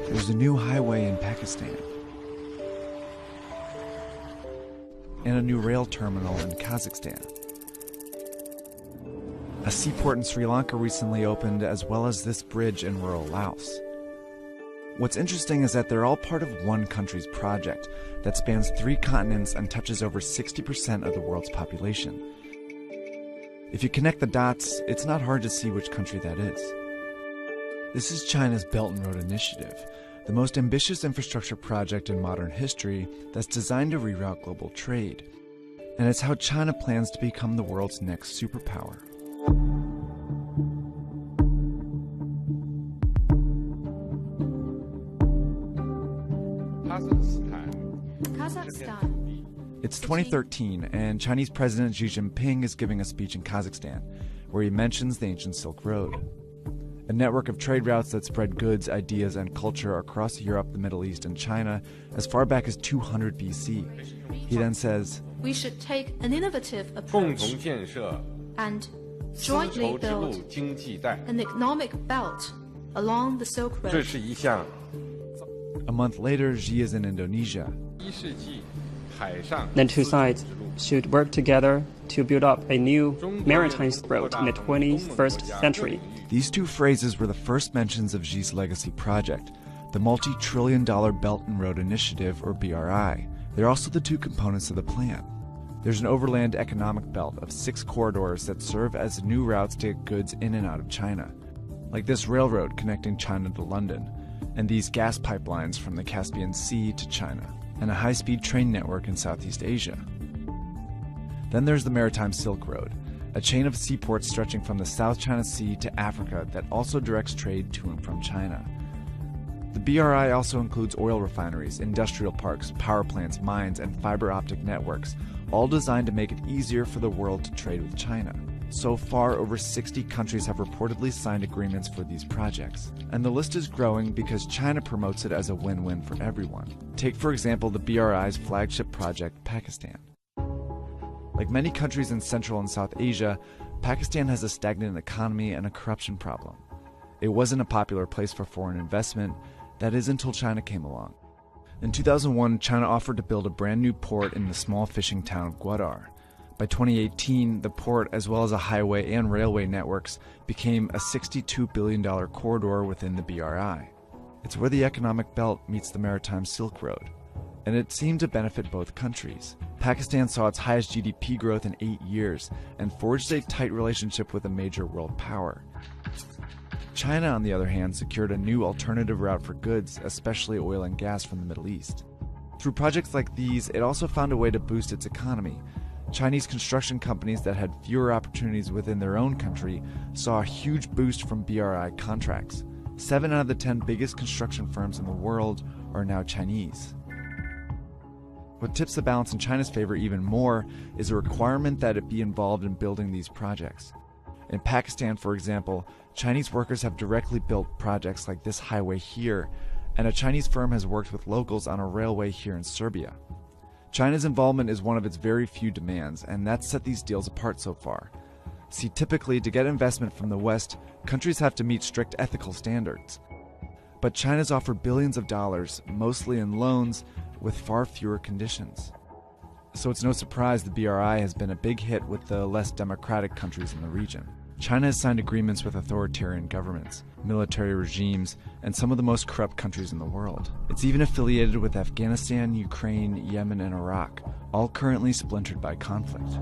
There's a new highway in Pakistan, and a new rail terminal in Kazakhstan. A seaport in Sri Lanka recently opened, as well as this bridge in rural Laos. What's interesting is that they're all part of one country's project that spans 3 continents and touches over 60% of the world's population. If you connect the dots, it's not hard to see which country that is. This is China's Belt and Road Initiative, the most ambitious infrastructure project in modern history that's designed to reroute global trade. And it's how China plans to become the world's next superpower. Kazakhstan. It's 2013, and Chinese President Xi Jinping is giving a speech in Kazakhstan, where he mentions the ancient Silk Road, a network of trade routes that spread goods, ideas, and culture across Europe, the Middle East, and China as far back as 200 BC. He then says, "We should take an innovative approach and jointly build an economic belt along the Silk Road." A month later, Xi is in Indonesia. The two sides should work together to build up a new maritime road in the 21st century. These two phrases were the first mentions of Xi's legacy project, the multi-trillion-dollar Belt and Road Initiative, or BRI. They're also the two components of the plan. There's an overland economic belt of 6 corridors that serve as new routes to get goods in and out of China, like this railroad connecting China to London, and these gas pipelines from the Caspian Sea to China, and a high-speed train network in Southeast Asia. Then there's the Maritime Silk Road, a chain of seaports stretching from the South China Sea to Africa that also directs trade to and from China. The BRI also includes oil refineries, industrial parks, power plants, mines, and fiber optic networks, all designed to make it easier for the world to trade with China. So far, over 60 countries have reportedly signed agreements for these projects. And the list is growing because China promotes it as a win-win for everyone. Take, for example, the BRI's flagship project, Pakistan. Like many countries in Central and South Asia, Pakistan has a stagnant economy and a corruption problem. It wasn't a popular place for foreign investment, that is, until China came along. In 2001, China offered to build a brand new port in the small fishing town of Gwadar. By 2018, the port, as well as a highway and railway networks, became a $62 billion corridor within the BRI. It's where the economic belt meets the Maritime Silk Road, and it seemed to benefit both countries. Pakistan saw its highest GDP growth in 8 years and forged a tight relationship with a major world power. China, on the other hand, secured a new alternative route for goods, especially oil and gas from the Middle East. Through projects like these, it also found a way to boost its economy. Chinese construction companies that had fewer opportunities within their own country saw a huge boost from BRI contracts. 7 out of the 10 biggest construction firms in the world are now Chinese. What tips the balance in China's favor even more is a requirement that it be involved in building these projects. In Pakistan, for example, Chinese workers have directly built projects like this highway here, and a Chinese firm has worked with locals on a railway here in Serbia. China's involvement is one of its very few demands, and that's set these deals apart so far. See, typically, to get investment from the West, countries have to meet strict ethical standards. But China's offered billions of dollars, mostly in loans, with far fewer conditions. So it's no surprise the BRI has been a big hit with the less democratic countries in the region. China has signed agreements with authoritarian governments, military regimes, and some of the most corrupt countries in the world. It's even affiliated with Afghanistan, Ukraine, Yemen, and Iraq, all currently splintered by conflict.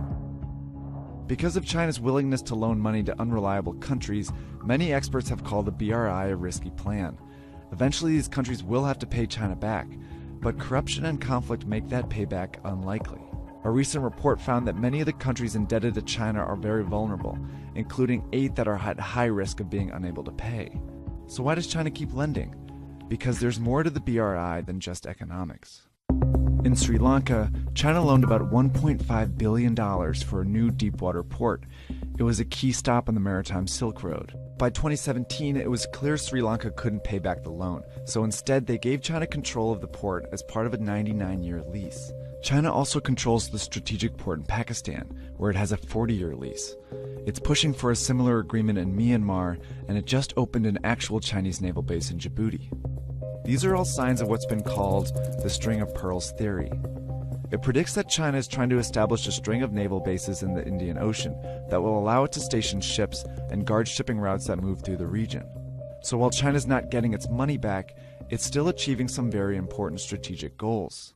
Because of China's willingness to loan money to unreliable countries, many experts have called the BRI a risky plan. Eventually, these countries will have to pay China back, but corruption and conflict make that payback unlikely. A recent report found that many of the countries indebted to China are very vulnerable, including 8 that are at high risk of being unable to pay. So why does China keep lending? Because there's more to the BRI than just economics. In Sri Lanka, China loaned about $1.5 billion for a new deepwater port. It was a key stop on the Maritime Silk Road. by 2017, it was clear Sri Lanka couldn't pay back the loan, so instead they gave China control of the port as part of a 99-year lease. China also controls the strategic port in Pakistan, where it has a 40-year lease. It's pushing for a similar agreement in Myanmar, and it just opened an actual Chinese naval base in Djibouti. These are all signs of what's been called the string of pearls theory. It predicts that China is trying to establish a string of naval bases in the Indian Ocean that will allow it to station ships and guard shipping routes that move through the region. So while China's not getting its money back, it's still achieving some very important strategic goals.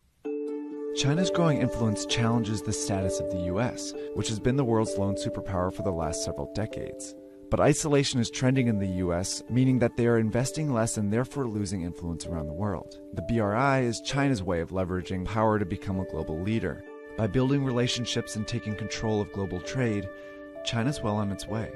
China's growing influence challenges the status of the US, which has been the world's lone superpower for the last several decades. But isolation is trending in the US, meaning that they are investing less and therefore losing influence around the world. The BRI is China's way of leveraging power to become a global leader. By building relationships and taking control of global trade, China's well on its way.